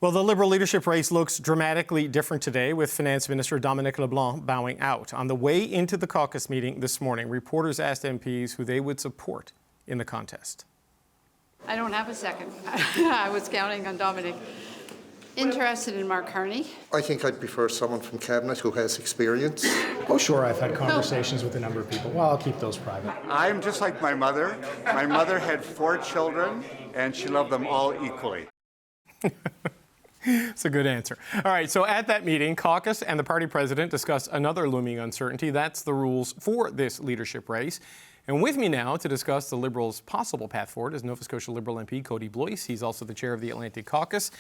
Well, the Liberal leadership race looks dramatically different today, with Finance Minister Dominic LeBlanc bowing out. On the way into the caucus meeting this morning, reporters asked MPs who they would support in the contest. I don't have a second. I was counting on Dominic. Interested in Mark Carney. I think I'd prefer someone from Cabinet who has experience. Oh, sure, I've had conversations with a number of people. Well, I'll keep those private. I'm just like my mother. My mother had 4 children, and she loved them all equally. It's a good answer. All right, so at that meeting, caucus and the party president discussed another looming uncertainty. That's the rules for this leadership race. And with me now to discuss the Liberals' possible path forward is Nova Scotia Liberal MP Kody Blois. He's also the chair of the Atlantic Caucus.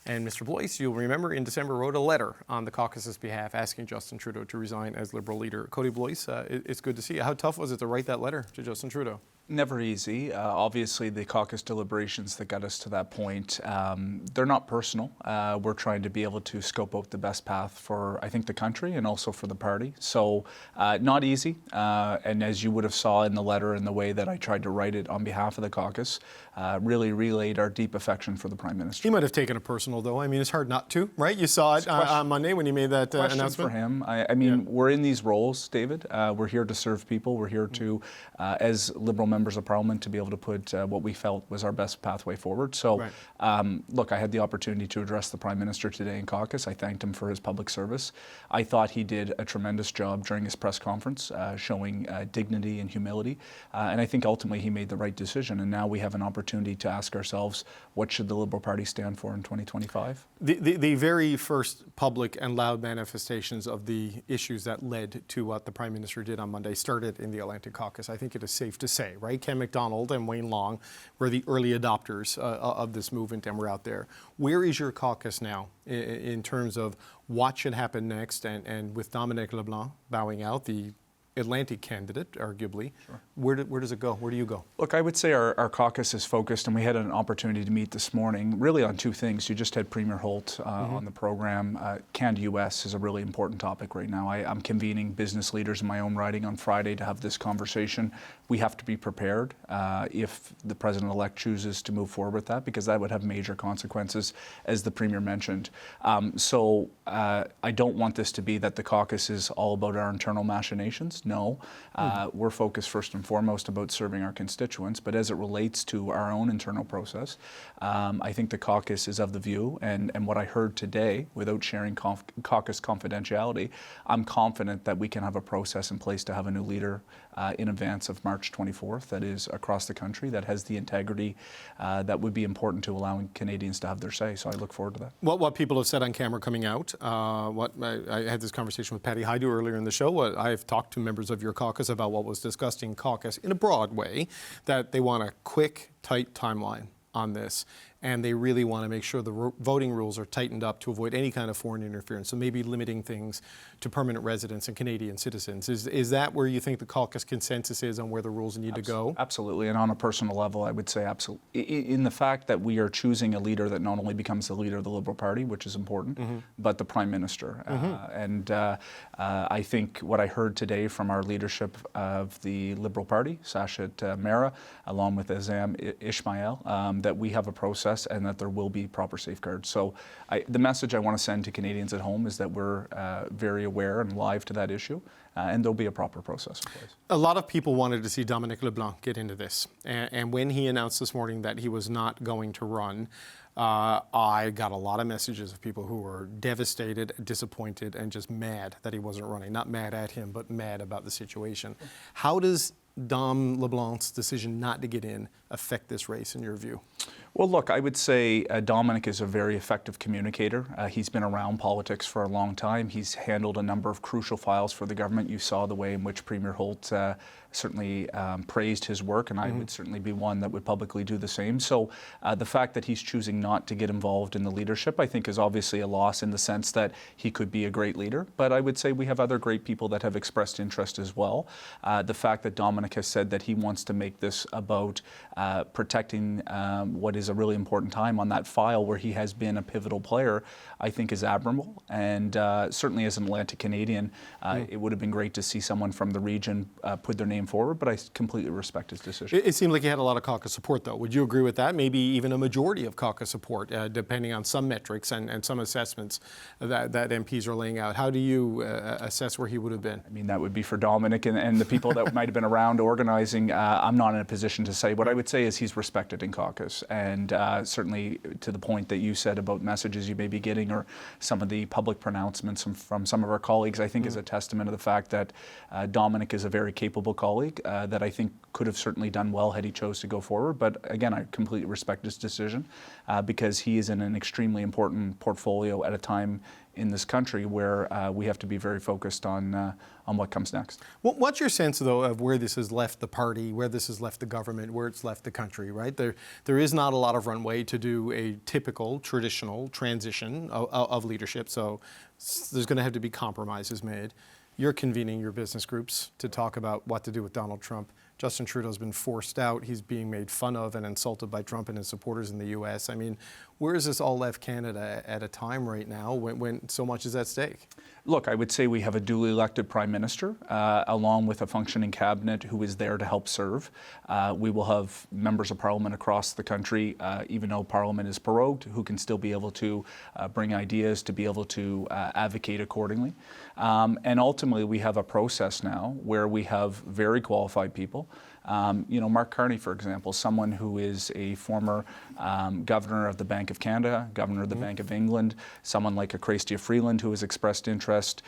And Mr. Blois, you'll remember in December, wrote a letter on the caucus's behalf asking Justin Trudeau to resign as Liberal leader. Kody Blois, it's good to see you. How tough was it to write that letter to Justin Trudeau? Never easy. Obviously, the caucus deliberations that got us to that point, they're not personal. We're trying to be able to scope out the best path for, I think, the country and also for the party. So not easy. And as you would have saw in the letter and the way that I tried to write it on behalf of the caucus, really relayed our deep affection for the Prime Minister. He might have taken it personal, though. I mean, it's hard not to, right? You saw it on Monday when you made that announcement. For him. I mean, we're in these roles, David. We're here to serve people. We're here to, as Liberal members of Parliament, to be able to put what we felt was our best pathway forward. So, look, I had the opportunity to address the Prime Minister today in caucus. I thanked him for his public service. I thought he did a tremendous job during his press conference, showing dignity and humility. And I think ultimately he made the right decision. And now we have an opportunity to ask ourselves, what should the Liberal Party stand for in 2025? The very first public and loud manifestations of the issues that led to what the Prime Minister did on Monday started in the Atlantic Caucus. I think it is safe to say, right? McDonald and Wayne Long were the early adopters of this movement, and we're out there. Where is your caucus now in terms of what should happen next? And with Dominic LeBlanc bowing out, the Atlantic candidate, arguably, sure. Where does it go? Where do you go? Look, I would say our caucus is focused, and we had an opportunity to meet this morning, really on 2 things. You just had Premier Holt on the program. Canada US is a really important topic right now. I'm convening business leaders in my own riding on Friday to have this conversation. We have to be prepared if the President-elect chooses to move forward with that, because that would have major consequences, as the Premier mentioned. So I don't want this to be that the caucus is all about our internal machinations. No, we're focused first and foremost about serving our constituents, but as it relates to our own internal process, I think the caucus is of the view, and what I heard today, without sharing caucus confidentiality, I'm confident that we can have a process in place to have a new leader in advance of March 24th that is across the country, that has the integrity that would be important to allowing Canadians to have their say. So I look forward to that. What people have said on camera coming out, I had this conversation with Patty Haidu earlier in the show. I've talked to members of your caucus about what was discussed in caucus in a broad way, that they want a quick, tight timeline on this. And they really want to make sure the voting rules are tightened up to avoid any kind of foreign interference. So maybe limiting things to permanent residents and Canadian citizens. Is that where you think the caucus consensus is on where the rules need to go? Absolutely. And on a personal level, I would say absolutely. In the fact that we are choosing a leader that not only becomes the leader of the Liberal Party, which is important, but the Prime Minister. And I think what I heard today from our leadership of the Liberal Party, Sachet Mera, along with Azam Ishmael, that we have a process and that there will be proper safeguards. So the message I want to send to Canadians at home is that we're very aware and live to that issue, and there'll be a proper process in place. A lot of people wanted to see Dominic LeBlanc get into this. And when he announced this morning that he was not going to run, I got a lot of messages of people who were devastated, disappointed, and just mad that he wasn't running. Not mad at him, but mad about the situation. How does Dom LeBlanc's decision not to get in affect this race, in your view? Well, look, I would say Dominic is a very effective communicator. He's been around politics for a long time. He's handled a number of crucial files for the government. You saw the way in which Premier Holt certainly praised his work, and I would certainly be one that would publicly do the same. So the fact that he's choosing not to get involved in the leadership, I think, is obviously a loss in the sense that he could be a great leader. But I would say we have other great people that have expressed interest as well. The fact that Dominic has said that he wants to make this about protecting what is is a really important time on that file where he has been a pivotal player, I think is admirable. And certainly as an Atlantic Canadian, it would have been great to see someone from the region put their name forward, but I completely respect his decision. It seemed like he had a lot of caucus support, though. Would you agree with that? Maybe even a majority of caucus support, depending on some metrics and some assessments that MPs are laying out. How do you assess where he would have been? I mean, that would be for Dominic and the people that might have been around organizing. I'm not in a position to say. What I would say is he's respected in caucus, and certainly to the point that you said about messages you may be getting or some of the public pronouncements from some of our colleagues, I think is a testament to the fact that Dominic is a very capable colleague that I think could have certainly done well had he chose to go forward. But again, I completely respect his decision because he is in an extremely important portfolio at a time in this country where we have to be very focused on what comes next. Well, what's your sense, though, of where this has left the party, where this has left the government, where it's left the country, right? There is not a lot of runway to do a typical, traditional transition of leadership, so there's going to have to be compromises made. You're convening your business groups to talk about what to do with Donald Trump. Justin Trudeau's been forced out. He's being made fun of and insulted by Trump and his supporters in the U.S. I mean, where has this all left Canada at a time right now when so much is at stake? Look, I would say we have a duly elected Prime Minister, along with a functioning cabinet who is there to help serve. We will have members of Parliament across the country, even though Parliament is prorogued, who can still be able to bring ideas, to be able to advocate accordingly. And ultimately, we have a process now where we have very qualified people. Mark Carney, for example, someone who is a former governor of the Bank of Canada, governor of the Bank of England, someone like a Chrystia Freeland who has expressed interest,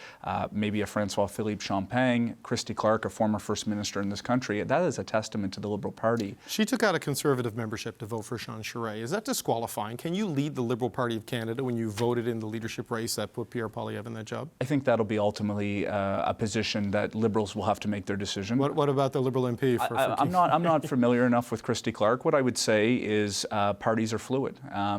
maybe a Francois-Philippe Champagne, Christy Clark, a former First Minister in this country. That is a testament to the Liberal Party. She took out a Conservative membership to vote for Jean Charest. Is that disqualifying? Can you lead the Liberal Party of Canada when you voted in the leadership race that put Pierre Poilievre in that job? I think that'll be ultimately a position that Liberals will have to make their decision. What about the Liberal MP? I'm not familiar enough with Christy Clark. What I would say is parties are fluid.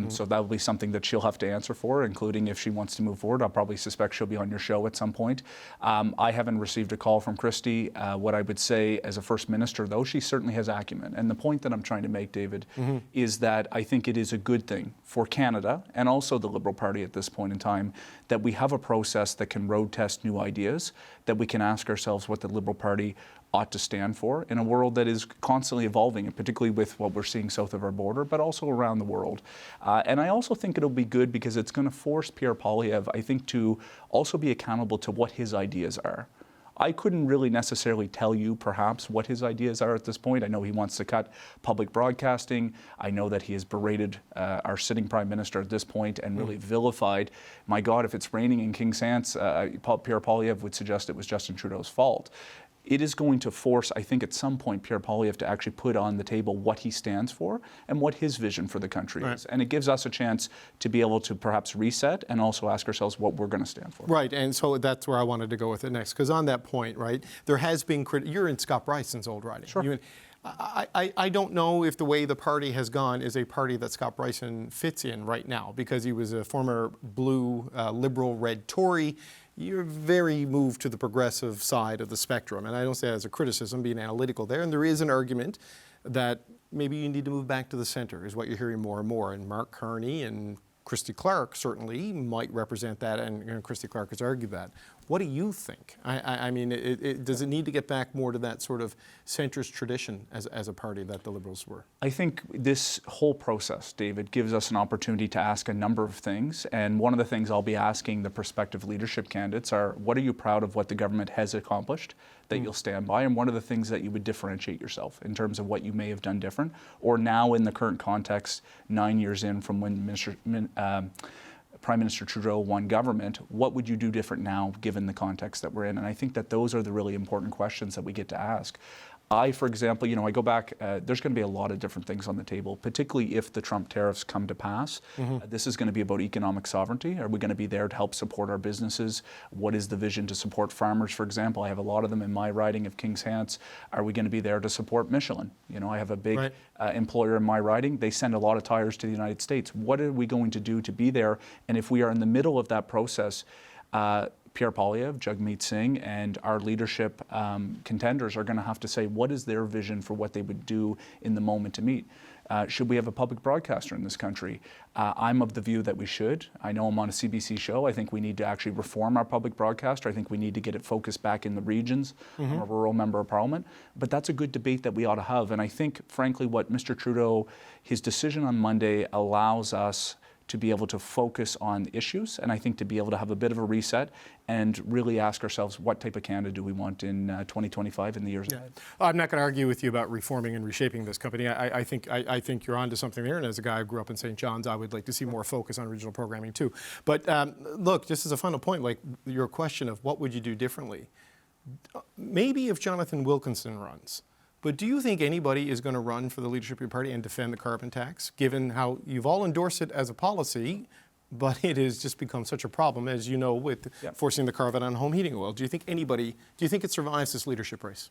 So that will be something that she'll have to answer for, including if she wants to move forward. I'll probably suspect she'll be on your show at some point. I haven't received a call from Christy. What I would say as a First Minister, though, she certainly has acumen. And the point that I'm trying to make, David, is that I think it is a good thing for Canada and also the Liberal Party at this point in time that we have a process that can road test new ideas, that we can ask ourselves what the Liberal Party ought to stand for in a world that is constantly evolving, and particularly with what we're seeing south of our border, but also around the world. And I also think it'll be good because it's going to force Pierre Poilievre, I think, to also be accountable to what his ideas are. I couldn't really necessarily tell you perhaps what his ideas are at this point. I know he wants to cut public broadcasting. I know that he has berated our sitting Prime Minister at this point and really vilified. My God, if it's raining in King's Hants, Pierre Poilievre would suggest it was Justin Trudeau's fault. It is going to force, I think, at some point, Pierre Poilievre to actually put on the table what he stands for and what his vision for the country is. And it gives us a chance to be able to perhaps reset and also ask ourselves what we're going to stand for. Right, and so that's where I wanted to go with it next. Because on that point, right, there has been you're in Scott Bryson's old riding. Sure. I don't know if the way the party has gone is a party that Scott Bryson fits in right now, because he was a former blue, liberal, red Tory. You're very moved to the progressive side of the spectrum. And I don't say that as a criticism, being analytical there. And there is an argument that maybe you need to move back to the center, is what you're hearing more and more. And Mark Carney and Christy Clark certainly might represent that, and Christy Clark has argued that. What do you think? I mean, does it need to get back more to that sort of centrist tradition as a party that the Liberals were? I think this whole process, David, gives us an opportunity to ask a number of things. And one of the things I'll be asking the prospective leadership candidates are, what are you proud of what the government has accomplished that you'll stand by? And what are the things that you would differentiate yourself in terms of what you may have done different? Or now in the current context, 9 years in from when Prime Minister Trudeau won government, what would you do different now given the context that we're in? And I think that those are the really important questions that we get to ask. For example, I go back, there's going to be a lot of different things on the table, particularly if the Trump tariffs come to pass. This is going to be about economic sovereignty. Are we going to be there to help support our businesses? What is the vision to support farmers, for example? I have a lot of them in my riding of King's Hants. Are we going to be there to support Michelin? I have a big employer in my riding. They send a lot of tires to the United States. What are we going to do to be there? And if we are in the middle of that process, Pierre Poilievre, Jagmeet Singh, and our leadership contenders are going to have to say what is their vision for what they would do in the moment to meet. Should we have a public broadcaster in this country? I'm of the view that we should. I know I'm on a CBC show. I think we need to actually reform our public broadcaster. I think we need to get it focused back in the regions. I'm a rural member of Parliament. But that's a good debate that we ought to have. And I think, frankly, what Mr. Trudeau, his decision on Monday allows us to be able to focus on issues, and I think to be able to have a bit of a reset and really ask ourselves what type of Canada do we want in 2025 and the years ahead. I'm not going to argue with you about reforming and reshaping this company. I think you're onto something there, and as a guy who grew up in St. John's, I would like to see more focus on regional programming too. But look, just as a final point, like your question of what would you do differently, maybe if Jonathan Wilkinson runs, but do you think anybody is going to run for the leadership of your party and defend the carbon tax, given how you've all endorsed it as a policy, but it has just become such a problem, as you know, with forcing the carbon on home heating oil? Do you think it survives this leadership race?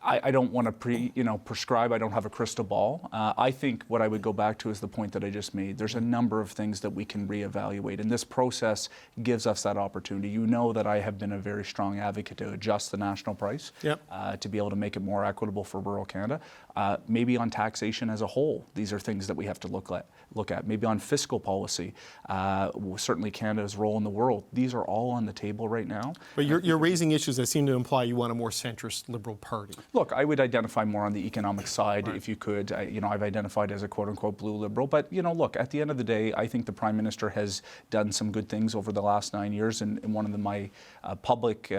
I don't want to prescribe. I don't have a crystal ball. I think what I would go back to is the point that I just made. There's a number of things that we can reevaluate, and this process gives us that opportunity. You know that I have been a very strong advocate to adjust the national price to be able to make it more equitable for rural Canada. Maybe on taxation as a whole, these are things that we have to look at. Maybe on fiscal policy, certainly Canada's role in the world. These are all on the table right now. But you're raising issues that seem to imply you want a more centrist Liberal Party. Look, I would identify more on the economic side, if you could. I've identified as a quote-unquote blue Liberal. But, look, at the end of the day, I think the Prime Minister has done some good things over the last 9 years, and one of my public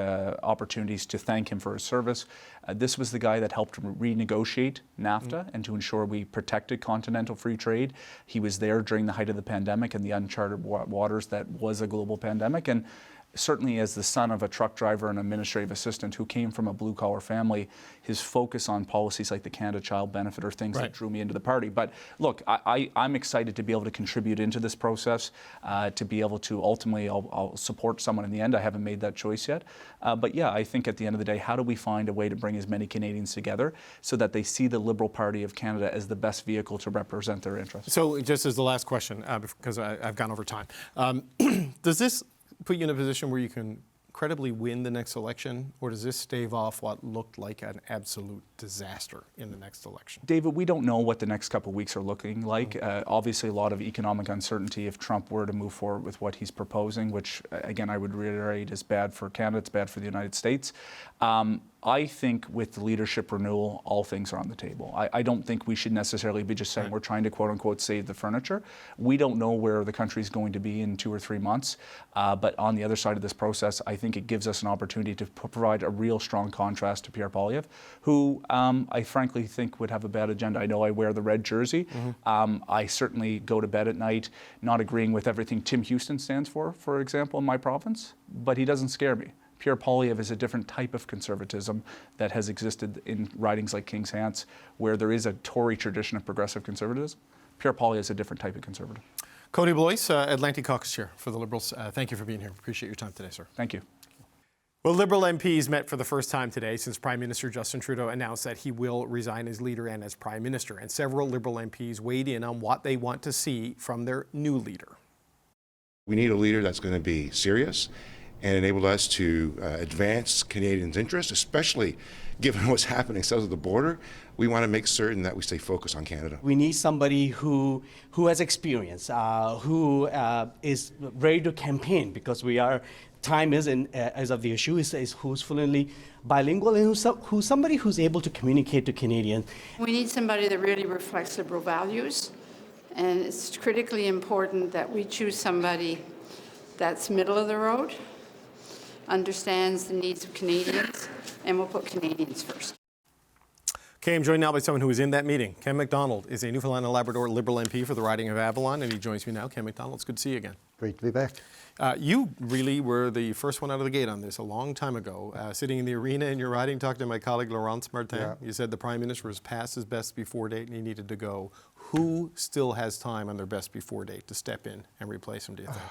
opportunities to thank him for his service. This was the guy that helped renegotiate NAFTA and to ensure we protected continental free trade. He was there during the height of the pandemic and the uncharted waters that was a global pandemic. And certainly as the son of a truck driver and administrative assistant who came from a blue-collar family, his focus on policies like the Canada Child Benefit are things that drew me into the party. But look, I'm excited to be able to contribute into this process, to be able to ultimately, I'll support someone in the end. I haven't made that choice yet. But yeah, I think at the end of the day, how do we find a way to bring as many Canadians together so that they see the Liberal Party of Canada as the best vehicle to represent their interests? So just as the last question, because I've gone over time, does this put you in a position where you can credibly win the next election, or does this stave off what looked like an absolute disaster in the next election? David, we don't know what the next couple of weeks are looking like. Obviously, a lot of economic uncertainty if Trump were to move forward with what he's proposing, which, again, I would reiterate is bad for Canada, it's bad for the United States. I think with the leadership renewal, all things are on the table. I don't think we should necessarily be just saying we're trying to quote-unquote save the furniture. We don't know where the country's going to be in 2 or 3 months, but on the other side of this process, I think it gives us an opportunity to provide a real strong contrast to Pierre Poilievre, who I frankly think would have a bad agenda. I know I wear the red jersey. I certainly go to bed at night not agreeing with everything Tim Houston stands for example, in my province, but he doesn't scare me. Pierre Poilievre is a different type of conservatism that has existed in ridings like King's Hants, where there is a Tory tradition of progressive conservatism. Pierre Poilievre is a different type of conservative. Kody Blois, Atlantic Caucus Chair for the Liberals. Thank you for being here. Appreciate your time today, sir. Thank you. Well, Liberal MPs met for the first time today since Prime Minister Justin Trudeau announced that he will resign as leader and as Prime Minister. And several Liberal MPs weighed in on what they want to see from their new leader. We need a leader that's going to be serious and enable us to advance Canadians' interests, especially given what's happening south of the border. We want to make certain that we stay focused on Canada. We need somebody who has experience, who is ready to campaign, because time is of the issue, is who's fluently bilingual and who's somebody who's able to communicate to Canadians. We need somebody that really reflects Liberal values, and it's critically important that we choose somebody that's middle of the road, understands the needs of Canadians, and will put Canadians first. Okay, I'm joined now by someone who was in that meeting. Ken McDonald is a Newfoundland and Labrador Liberal MP for the riding of Avalon, and he joins me now. Ken McDonald, it's good to see you again. Great to be back. You really were the first one out of the gate on this a long time ago. Sitting in the arena in your riding, talking to my colleague Laurence Martin, you said the Prime Minister was past his best before date and he needed to go. Who still has time on their best before date to step in and replace him, do you think?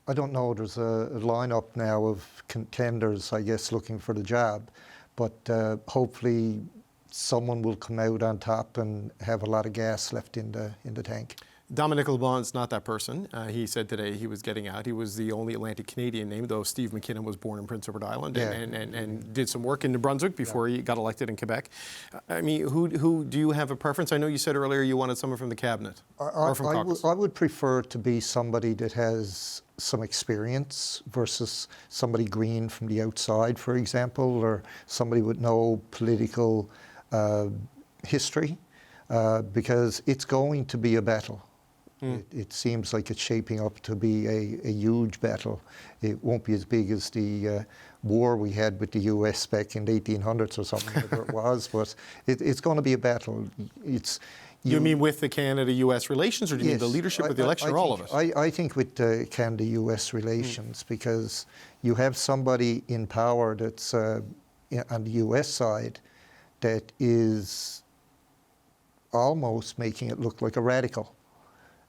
I don't know. There's a lineup now of contenders, I guess, looking for the job, but hopefully someone will come out on top and have a lot of gas left in the tank. Dominic LeBlanc's not that person. He said today he was getting out. He was the only Atlantic Canadian name, though Steve McKinnon was born in Prince Edward Island and did some work in New Brunswick before he got elected in Quebec. I mean, who do you have a preference? I know you said earlier you wanted someone from the cabinet or from caucus. I would prefer to be somebody that has some experience versus somebody green from the outside, for example, or somebody with no political history, because it's going to be a battle. It seems like it's shaping up to be a huge battle. It won't be as big as the war we had with the US back in the 1800s or something, whatever it was, but it's going to be a battle. You mean with the Canada-US relations, or do you mean the leadership with the election, or all of it? I think with the Canada-US relations, because you have somebody in power that's on the US side that is almost making it look like a radical.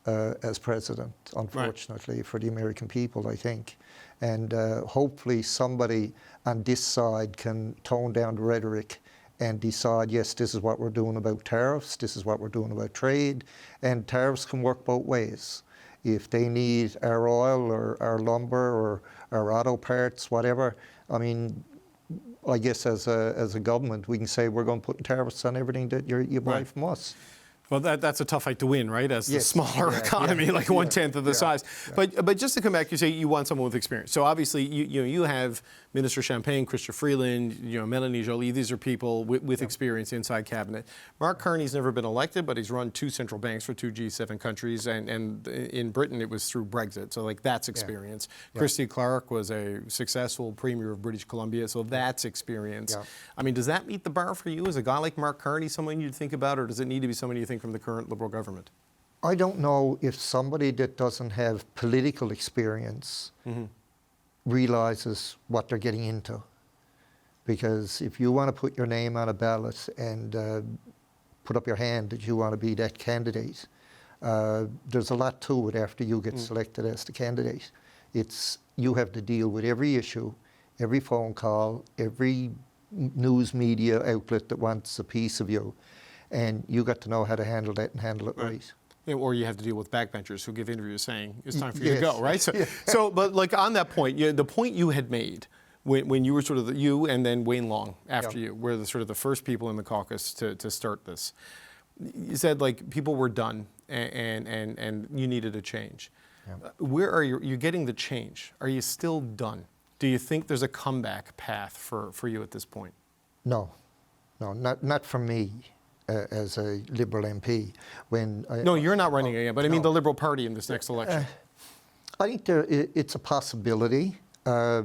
As president, unfortunately, for the American people, I think. And hopefully somebody on this side can tone down the rhetoric and decide, yes, this is what we're doing about tariffs, this is what we're doing about trade, and tariffs can work both ways. If they need our oil or our lumber or our auto parts, whatever, I mean, I guess as a government, we can say we're going to put tariffs on everything that you buy from us. Well, that's a tough fight to win, right? As the smaller economy, like 1/10 of the size. But just to come back, you say you want someone with experience. So obviously, you have Minister Champagne, Chrystia Freeland, Melanie Joly. These are people with experience inside cabinet. Mark Carney's never been elected, but he's run 2 central banks for 2 G7 countries, and in Britain it was through Brexit. So like that's experience. Christy Clark was a successful Premier of British Columbia, so that's experience. I mean, does that meet the bar for you? Is a guy like Mark Carney someone you'd think about, or does it need to be someone you think from the current Liberal government? I don't know if somebody that doesn't have political experience realizes what they're getting into. Because if you want to put your name on a ballot and put up your hand that you want to be that candidate, there's a lot to it after you get selected as the candidate. You have to deal with every issue, every phone call, every news media outlet that wants a piece of you. And you got to know how to handle that and handle it right. Or you have to deal with backbenchers who give interviews saying it's time for you to go, right? So, but like on that point, the point you had made when you were sort of you and then Wayne Long after you were the sort of the first people in the caucus to start this. You said like people were done and you needed a change. Where are you getting the change? Are you still done? Do you think there's a comeback path for you at this point? No, not for me. As a Liberal MP. No, you're not running again, but I mean the Liberal Party in this next election. I think it's a possibility. I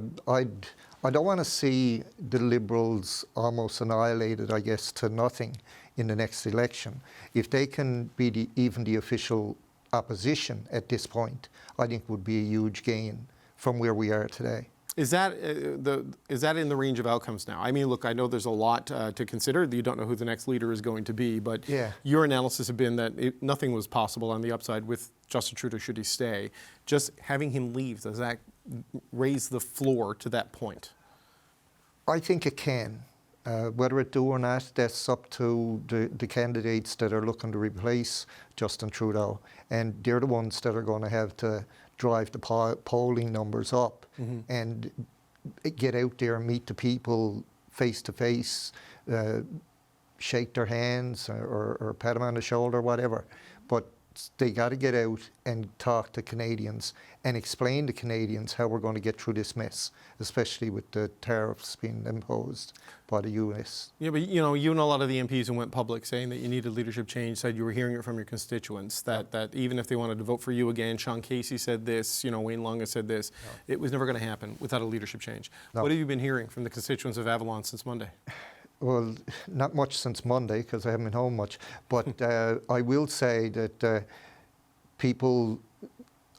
don't want to see the Liberals almost annihilated, I guess, to nothing in the next election. If they can be even the official opposition at this point, I think would be a huge gain from where we are today. Is that in the range of outcomes now? I mean, look, I know there's a lot to consider. You don't know who the next leader is going to be, but your analysis has been that nothing was possible on the upside with Justin Trudeau should he stay. Just having him leave, does that raise the floor to that point? I think it can. Whether it do or not, that's up to the candidates that are looking to replace Justin Trudeau, and they're the ones that are going to have to drive the polling numbers up and get out there and meet the people face to face, shake their hands or pat them on the shoulder, whatever. But they got to get out and talk to Canadians and explain to Canadians how we're going to get through this mess, especially with the tariffs being imposed by the US. Yeah, but you and a lot of the MPs who went public saying that you needed leadership change said you were hearing it from your constituents, that even if they wanted to vote for you again, Sean Casey said this, Wayne Long has said this, it was never going to happen without a leadership change. What have you been hearing from the constituents of Avalon since Monday? Well, not much since Monday because I haven't been home much, but I will say that people,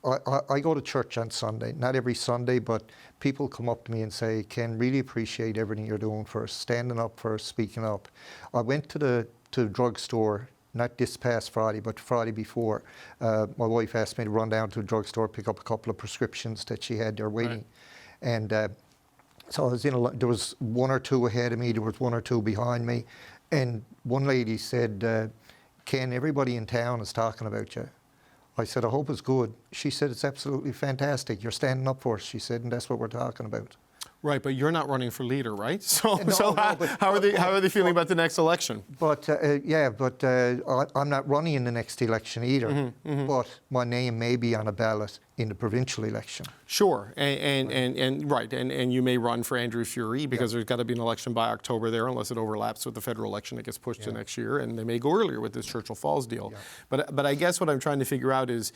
I go to church on Sunday, not every Sunday, but people come up to me and say, Ken, really appreciate everything you're doing for us, standing up for us, speaking up. I went to the drugstore, not this past Friday, but Friday before. My wife asked me to run down to the drugstore, pick up a couple of prescriptions that she had there waiting. And so I was there was 1 or 2 ahead of me, there was 1 or 2 behind me, and one lady said, Ken, everybody in town is talking about you. I said, I hope it's good. She said, it's absolutely fantastic. You're standing up for us, she said, and that's what we're talking about. Right, but you're not running for leader, right? So, No, how are they feeling about the next election? But I'm not running in the next election either. But my name may be on a ballot in the provincial election. Sure, and you may run for Andrew Furey because there's got to be an election by October there, unless it overlaps with the federal election that gets pushed to next year, and they may go earlier with this Churchill Falls deal. But I guess what I'm trying to figure out is,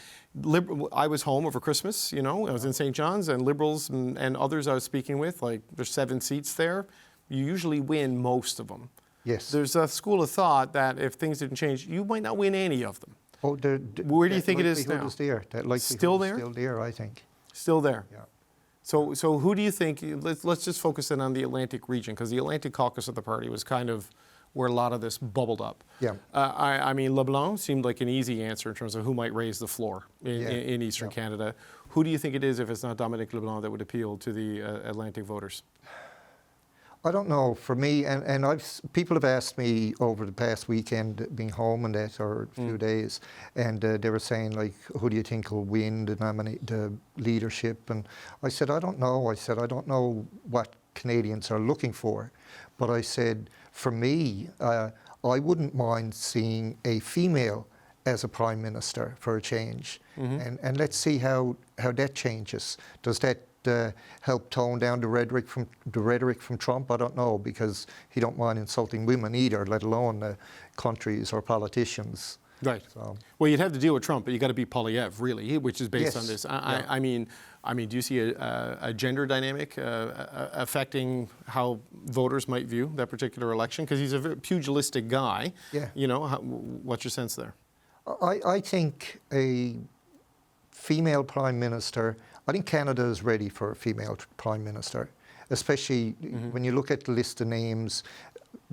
I was home over Christmas, I was in St. John's, and Liberals and others I was speaking with, like there's 7 seats there, you usually win most of them. Yes. There's a school of thought that if things didn't change, you might not win any of them. Oh, where do you think it is now? That likelihood Still there? is still there, I think. Still there. Yeah. So who do you think? Let's just focus in on the Atlantic region, because the Atlantic caucus of the party was kind of where a lot of this bubbled up. Yeah. I mean, LeBlanc seemed like an easy answer in terms of who might raise the floor in Eastern Canada. Who do you think it is, if it's not Dominic LeBlanc, that would appeal to the Atlantic voters? I don't know. For me, and people have asked me over the past weekend, being home and that, or a few days, and they were saying, like, who do you think will win the leadership? And I said, I don't know. I said, I don't know what Canadians are looking for. But I said, for me, I wouldn't mind seeing a female as a Prime Minister for a change. And let's see how that changes. Does that help tone down the rhetoric from Trump? I don't know, because he don't mind insulting women either, let alone countries or politicians. Right. So. Well, you'd have to deal with Trump, but you got to beat Polyev, really, which is based on this. Yeah. I mean, do you see a gender dynamic affecting how voters might view that particular election? Because he's a very pugilistic guy. Yeah. What's your sense there? I think a female Prime Minister, I think Canada is ready for a female Prime Minister, especially when you look at the list of names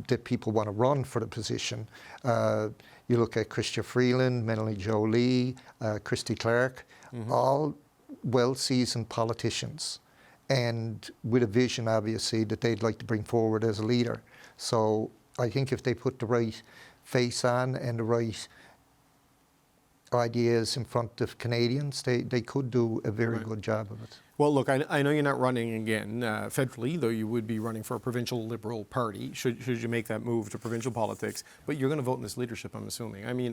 that people want to run for the position. You look at Chrystia Freeland, Melanie Jolie, Christy Clark, all well-seasoned politicians, and with a vision, obviously, that they'd like to bring forward as a leader. So I think if they put the right face on and the right ideas in front of Canadians, they could do a very good job of it. Well, look, I know you're not running again federally, though you would be running for a provincial Liberal party, should you make that move to provincial politics, but you're going to vote in this leadership, I'm assuming. I mean,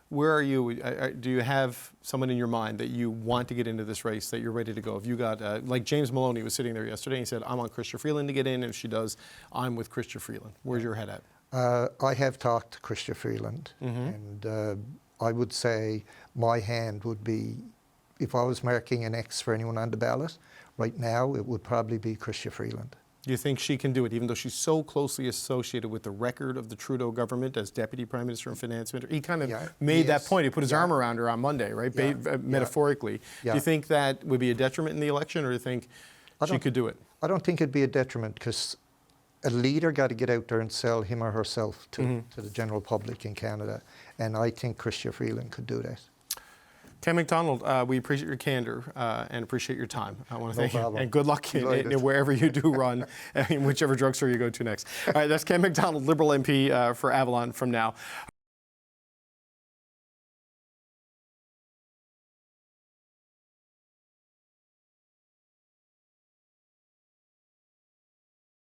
where are you? Do you have someone in your mind that you want to get into this race, that you're ready to go? If you got, like James Maloney was sitting there yesterday, and he said, I'm on Chrystia Freeland to get in, and if she does, I'm with Chrystia Freeland. Where's your head at? I have talked to Chrystia Freeland, and I would say my hand would be, if I was marking an X for anyone on the ballot, right now it would probably be Chrystia Freeland. Do you think she can do it, even though she's so closely associated with the record of the Trudeau government as Deputy Prime Minister and Finance Minister? He kind of made that point. He put his arm around her on Monday, right? Metaphorically. Do you think that would be a detriment in the election, or do you think she could do it? I don't think it'd be a detriment, because a leader got to get out there and sell him or herself to the general public in Canada. And I think Chrystia Freeland could do that. Ken McDonald, we appreciate your candor and appreciate your time. I want to thank you. And good luck in wherever you do run, in whichever drugstore you go to next. All right, that's Ken McDonald, Liberal MP for Avalon from now.